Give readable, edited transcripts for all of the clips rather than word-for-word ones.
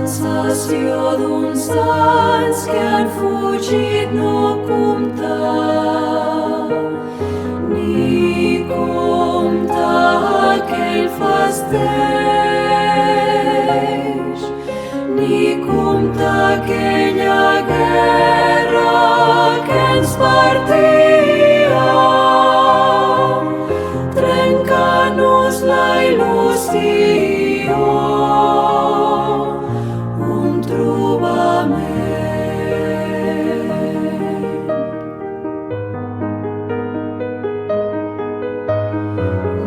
sensació d'uns anys que han fugit no comptar, ni comptar aquell festeig, ni comptar aquella guerra que ens partia, trencant-nos la il·lusió.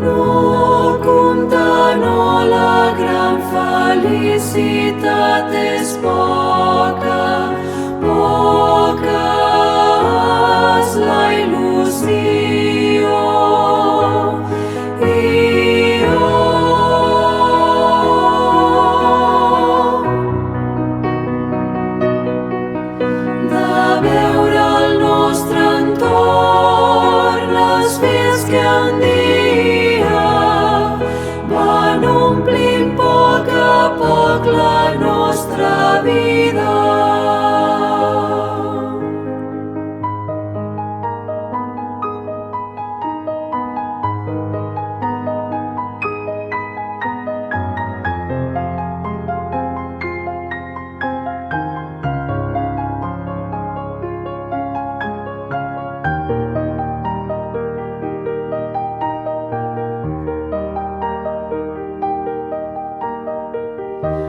No comptar, no, la gran felicitat és poca, poca és la il·lusió. De veure el nostre entorn, les vies que un dia van omplint a poc la nostra vida.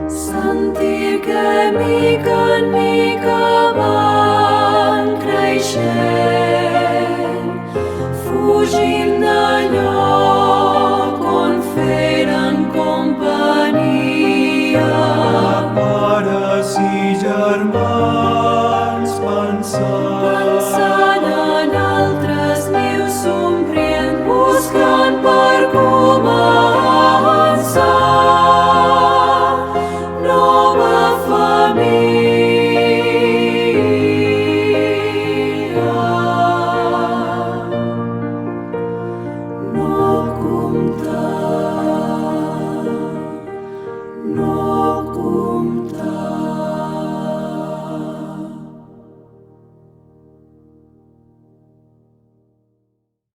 Sentir que mica en mica van creixent, fugint de